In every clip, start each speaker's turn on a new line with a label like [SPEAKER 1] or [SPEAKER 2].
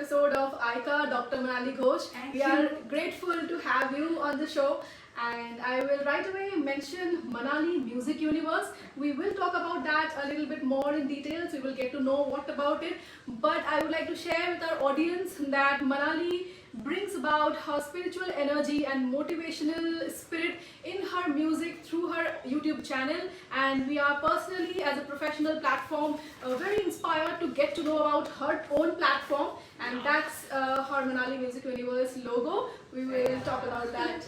[SPEAKER 1] episode of Aika, Dr. Manali Ghosh. We are grateful to have you on the show, and I will right away mention Manali Music Universe. We will talk about that a little bit more in details. We will get to know what about it. But I would like to share with our audience that Manali brings about her spiritual energy and motivational spirit in her music through her YouTube channel, and we are personally as a professional platform very inspired to get to know about her own platform, and that's her Manali Music Universe logo. We will talk about that.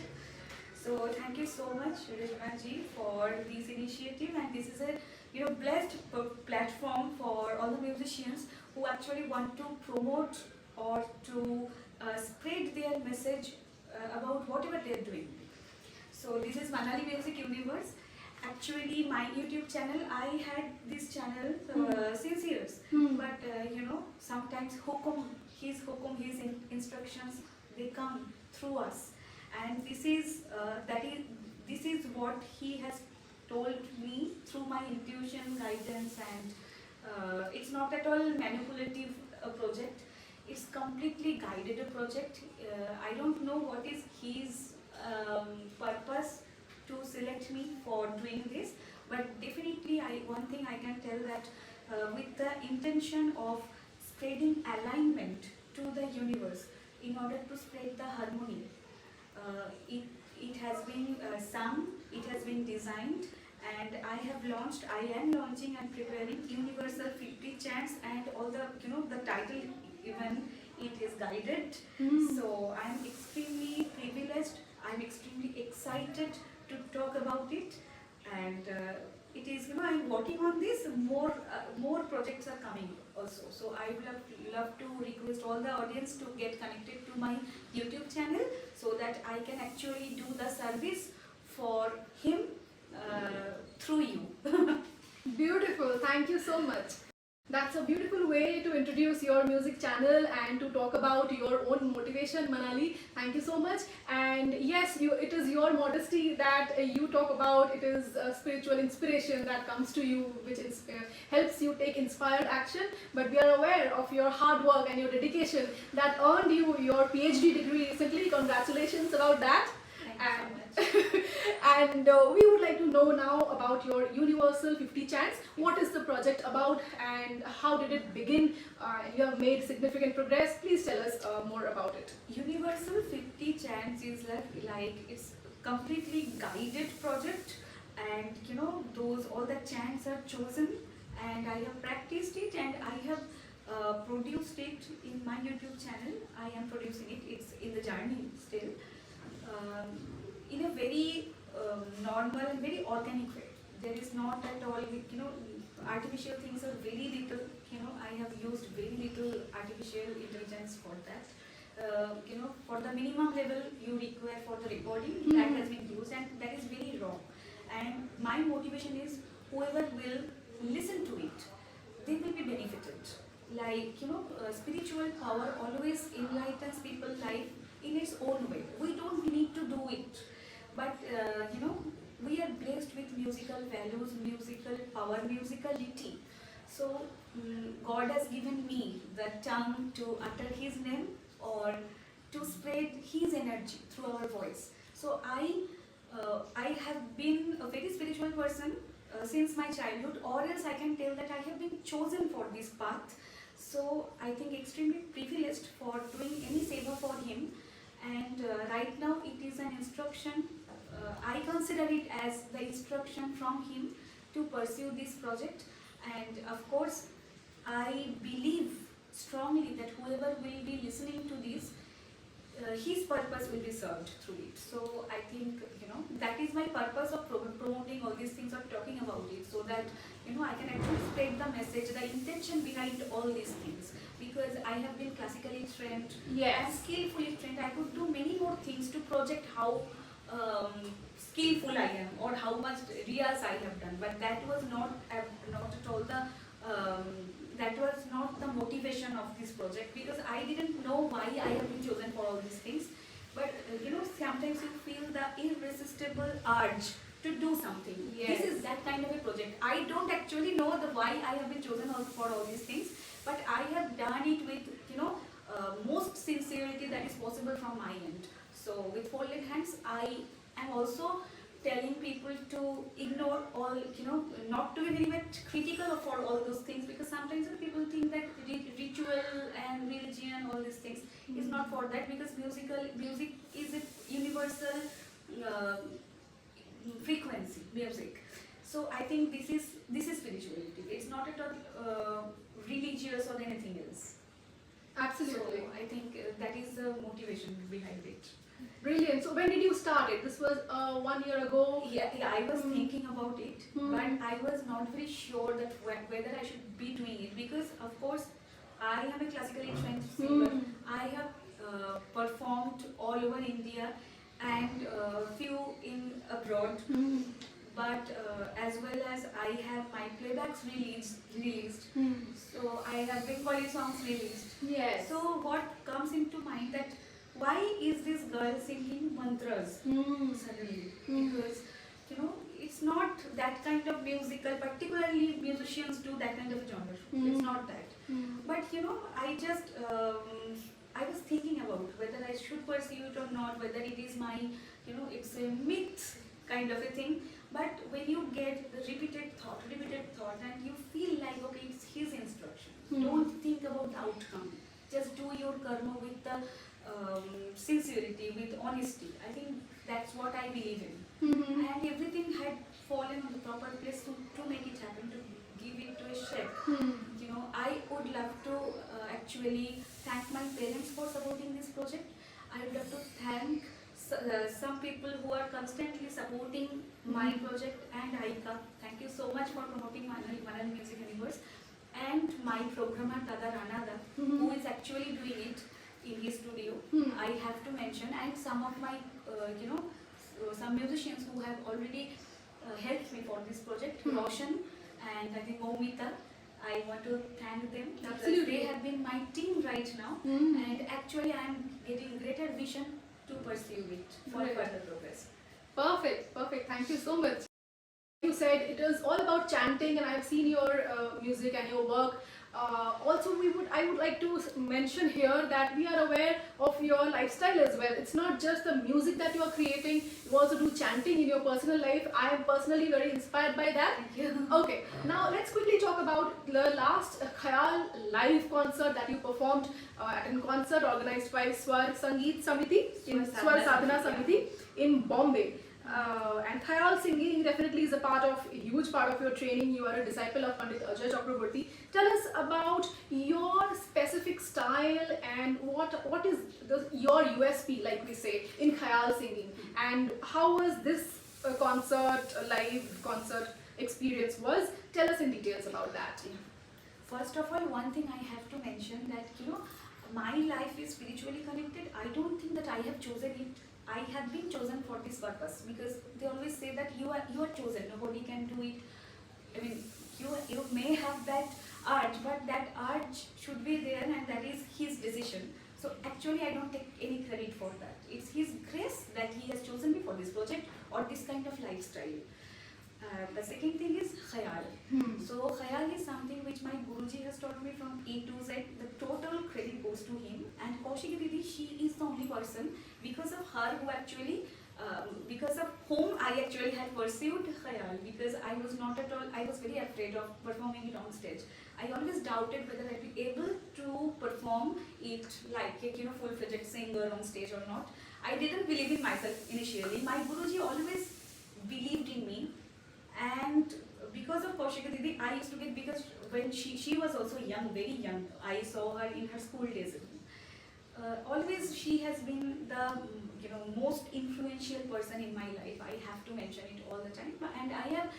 [SPEAKER 2] So thank you so much, Rishma ji, for this initiative, and this is a blessed platform for all the musicians who actually want to promote or to spread their message about whatever they are doing. So this is Manali Music Universe. Actually, my YouTube channel, I had this channel since years, but sometimes his instructions, they come through us, and this is what he has told me through my intuition, guidance, and it's not at all manipulative project. It's completely guided a project. I don't know what is his purpose to select me for doing this, but definitely one thing I can tell that with the intention of spreading alignment to the universe in order to spread the harmony. It has been sung, it has been designed, and I am launching and preparing Universal 50 Chants, and all the the title even it is guided. So I'm extremely privileged, I'm extremely excited to talk about it, and it is I'm working on this. More projects are coming also. So I would love to request all the audience to get connected to my YouTube channel so that I can actually do the service for him through you.
[SPEAKER 1] Beautiful, thank you so much. That's a beautiful way to introduce your music channel and to talk about your own motivation, Manali. Thank you so much. And yes, it is your modesty that you talk about. It is spiritual inspiration that comes to you, which helps you take inspired action. But we are aware of your hard work and your dedication that earned you your PhD degree recently. Congratulations about that. And we would like to know now about your Universal 50 Chants. What is the project about and how did it begin? You have made significant progress. Please tell us more about it.
[SPEAKER 2] Universal 50 Chants is like it's completely guided project, and all the chants are chosen, and I have practiced it, and I have produced it in my YouTube channel. I am producing it. It's in the journey still. In a very normal and very organic way. There is not at all, artificial things are very little. I have used very little artificial intelligence for that. For the minimum level you require for the recording, that has been used, and that is very wrong. And my motivation is whoever will listen to it, they will be benefited. Like, spiritual power always enlightens people's life in its own way. We don't need to do it, but we are blessed with musical values, musical power, musicality. So God has given me the tongue to utter His name or to spread His energy through our voice. So I have been a very spiritual person since my childhood, or else I can tell that I have been chosen for this path. So I think extremely privileged for doing any favor for Him. And right now it is an instruction. I consider it as the instruction from him to pursue this project, and of course I believe strongly that whoever will be listening to this, his purpose will be served through it. So I think that is my purpose of promoting all these things, of talking about it, so that I can actually spread the message, the intention behind all these things. Because I have been classically trained and skillfully trained, I could do many more things to project how skillful I am or how much riyas I have done. But that was not at all that was not the motivation of this project, because I didn't know why I have been chosen for all these things. But sometimes you feel the irresistible urge to do something. This is that kind of a project. I don't actually know the why I have been chosen for all these things, but I have done it with most sincerity that is possible from my end. So with folded hands, I am also telling people to ignore all, not to be very much critical for all those things, because sometimes people think that ritual and religion, all these things is not for that, because music is a universal uh, frequency music. So I think this is spirituality. It's not at all religious or anything else.
[SPEAKER 1] Absolutely.
[SPEAKER 2] So I think that is the motivation behind it.
[SPEAKER 1] Brilliant. So when did you start it? This was 1 year ago.
[SPEAKER 2] Yeah, I was thinking about it,
[SPEAKER 1] Hmm.
[SPEAKER 2] but I was not very sure that whether I should be doing it, because of course I am a classically trained singer.
[SPEAKER 1] Hmm.
[SPEAKER 2] I have performed all over India and few in abroad,
[SPEAKER 1] Hmm.
[SPEAKER 2] but as well as I have my playbacks released.
[SPEAKER 1] Hmm.
[SPEAKER 2] So I have Bengali songs released.
[SPEAKER 1] Yes.
[SPEAKER 2] So what comes into mind that why is this girl singing mantras
[SPEAKER 1] Hmm.
[SPEAKER 2] suddenly?
[SPEAKER 1] Hmm.
[SPEAKER 2] Because it's not that kind of musical. Particularly musicians do that kind of genre.
[SPEAKER 1] Hmm.
[SPEAKER 2] It's not that.
[SPEAKER 1] Hmm.
[SPEAKER 2] But I just I was thinking about whether I should pursue it or not. Whether it is my it's a myth kind of a thing. But when you get the repeated thought, and you feel like okay, it's his instruction.
[SPEAKER 1] Hmm.
[SPEAKER 2] Don't think about the outcome. Just do your karma with the sincerity, with honesty. I think that's what I believe in.
[SPEAKER 1] Hmm.
[SPEAKER 2] And everything had fallen on the proper place to make it happen, to give it to a shape.
[SPEAKER 1] Hmm.
[SPEAKER 2] I would love to actually thank my parents for supporting this project. I would love to thank some people who are constantly supporting my project, and Aika. Thank you so much for promoting Manali Music Universe, and my programmer Dada Ranada,
[SPEAKER 1] Mhm.
[SPEAKER 2] who is actually doing it in his studio.
[SPEAKER 1] Hmm.
[SPEAKER 2] I have to mention, and some of my some musicians who have already helped me for this project,
[SPEAKER 1] Hmm.
[SPEAKER 2] Roshan and I think Momita. I want to thank them because
[SPEAKER 1] Absolutely.
[SPEAKER 2] they have been my team right now,
[SPEAKER 1] Hmm.
[SPEAKER 2] and actually I am getting greater vision to pursue it for
[SPEAKER 1] Great.
[SPEAKER 2] further progress.
[SPEAKER 1] Perfect. Perfect. Thank you so much. You said it is all about chanting, and I've seen your music and your work. Also, I would like to mention here that we are aware of your lifestyle as well. It's not just the music that you are creating. You also do chanting in your personal life. I am personally very inspired by that.
[SPEAKER 2] Thank you.
[SPEAKER 1] Okay, now let's quickly talk about the last Khayal live concert that you performed at a concert organized by Swar Sangeet Samiti in
[SPEAKER 2] Swar
[SPEAKER 1] Swar Sadhana
[SPEAKER 2] Sadhana
[SPEAKER 1] Samiti in Bombay. And Khayal singing definitely is a huge part of your training. You are a disciple of Pandit Ajay Chakraborty. Tell us about your specific style and what is your USP, like we say, in Khayal singing, and how was this live concert experience was? Tell us in details about that.
[SPEAKER 2] First of all, one thing I have to mention that my life is spiritually connected. I don't think that I have chosen it. I have been chosen for this purpose, because they always say that you are chosen. Nobody can do it. I mean, you may have that urge, but that urge should be there, and that is his decision. So actually, I don't take any credit for that. It's his grace that he has chosen me for this project or this kind of lifestyle. The second thing is Khayal. So Khayal is something which my Guruji has taught me from A to Z. The total credit goes to him. And Kaushiki Didi, she is the only person, because of her, who actually, because of whom I actually had pursued Khayal, because I was not at all, I was very afraid of performing it on stage. I always doubted whether I'd be able to perform it like a full-fledged singer on stage or not. I didn't believe in myself initially. My Guruji always believed in me. And because of Kaushika Didi, I used to get, because when she was also young, very young, I saw her in her school days. Always she has been the most influential person in my life. I have to mention it all the time. And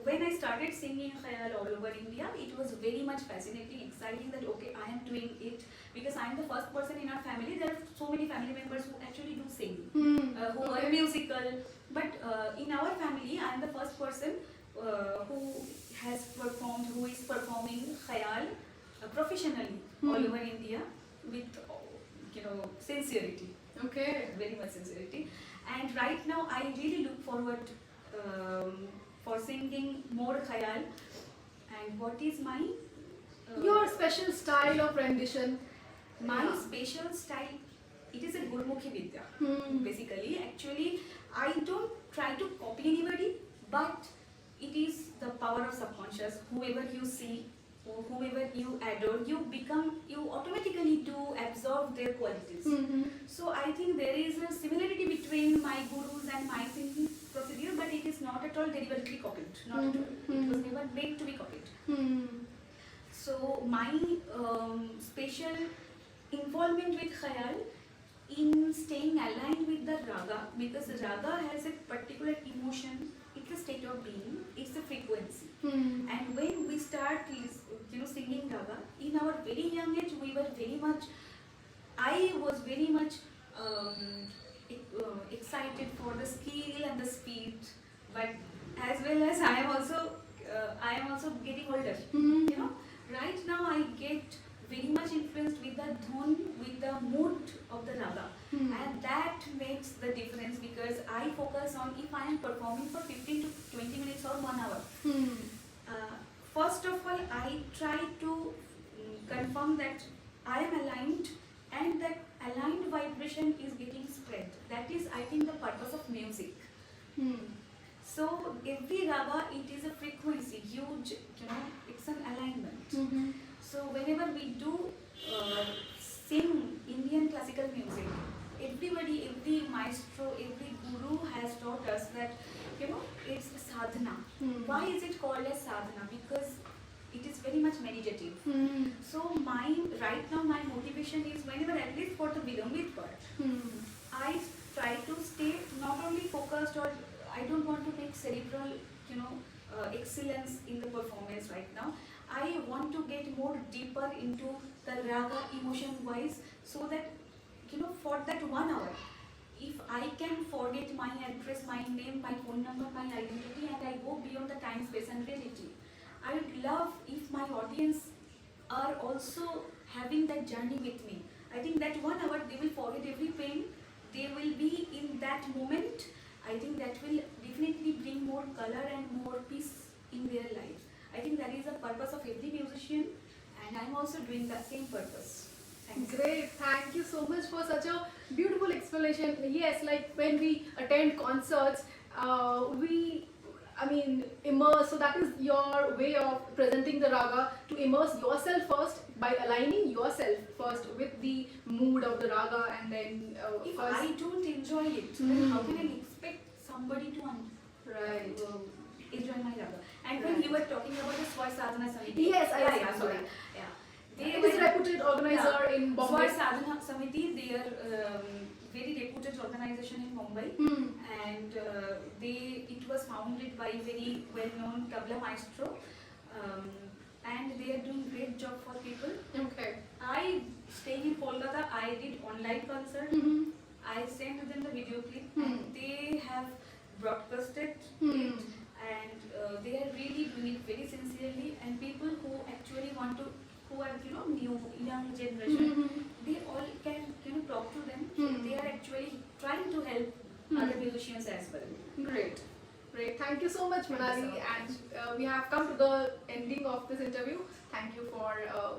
[SPEAKER 2] when I started singing Khayal all over India, it was very much fascinating, exciting that okay, I am doing it, because I am the first person in our family. There are so many family members who actually do sing, who are musical. But in our family, I am the first person who has performed, who is performing Khayal professionally all over India with sincerity.
[SPEAKER 1] Okay.
[SPEAKER 2] Very much sincerity. And right now, I really look forward for singing more Khayal. And what is my
[SPEAKER 1] Your special style of rendition.
[SPEAKER 2] My
[SPEAKER 1] Yeah.
[SPEAKER 2] special style, it is a Gurmukhi Vidya. Basically, actually, I don't try to copy anybody, but it is the power of subconscious. Whoever you see or whoever you adore, you automatically do absorb their qualities. So I think there is a similarity between my gurus and my singing procedure, but it is not at all deliberately copied. Not at all. It was never made to be copied. So my special involvement with Khayal in staying aligned with the raga, because raga has a particular emotion, it's a state of being, it's a frequency. And when we start singing raga, in our very young age, I was very much excited for the skill and the speed, but as well as I am also getting older. You know, right now I get very much influenced with the dhun, with the mood of the raga, and that makes the difference, because I focus on if I am performing for 15 to 20 minutes or 1 hour. First of all, I try to confirm that I am aligned and that aligned vibration is getting spread. That is, I think, the purpose of music. So every raga, it is a frequency, huge, it's an alignment. So whenever we do sing Indian classical music, everybody, every maestro, every guru has taught us that, it's a sadhana. Why is it called as sadhana? Because it is very much meditative. So right now my motivation is, whenever, at least for the Vilambit part, I try to stay not only focused, or I don't want to make cerebral, excellence in the performance right now. I want to get more deeper into the raga emotion wise, so that, for that 1 hour, if I can forget my address, my name, my phone number, my identity, and I go beyond the time, space and reality, I would love if my audience are also having that journey with me. I think that 1 hour they will forget every pain, they will be in that moment. I think that will definitely bring more color and more peace in their life. I think that is the purpose of every musician, and I'm also doing the same purpose. Thanks.
[SPEAKER 1] Great, thank you so much for such a beautiful explanation. Yes, like when we attend concerts, immerse. So that is your way of presenting the raga, to immerse yourself first by aligning yourself first with the mood of the raga, and then
[SPEAKER 2] If
[SPEAKER 1] first.
[SPEAKER 2] I don't enjoy it, then how can I expect somebody to
[SPEAKER 1] Right.
[SPEAKER 2] enjoy my raga? And when
[SPEAKER 1] Right.
[SPEAKER 2] you were talking about the Swar Sadhana Samiti,
[SPEAKER 1] Yes, I
[SPEAKER 2] yeah,
[SPEAKER 1] see.
[SPEAKER 2] sorry, yeah, they
[SPEAKER 1] It is a reputed organizer in Bombay.
[SPEAKER 2] Swar Sadhana Samiti, they are very reputed organization in Mumbai, and it was founded by very well-known tabla maestro, and they are doing great job for people.
[SPEAKER 1] Okay.
[SPEAKER 2] I, staying in Kolkata, I did online concert. I sent them the video clip, and they have broadcasted it, and they are really doing it very sincerely. And people who actually want to, who are new young generation, they all can talk to them. So they are actually trying to help other musicians as well.
[SPEAKER 1] Great. Great. Thank you so much,
[SPEAKER 2] Thank you
[SPEAKER 1] Manali.
[SPEAKER 2] so much.
[SPEAKER 1] And we have come to the ending of this interview. Thank you for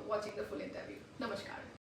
[SPEAKER 1] watching the full interview. Namaskar.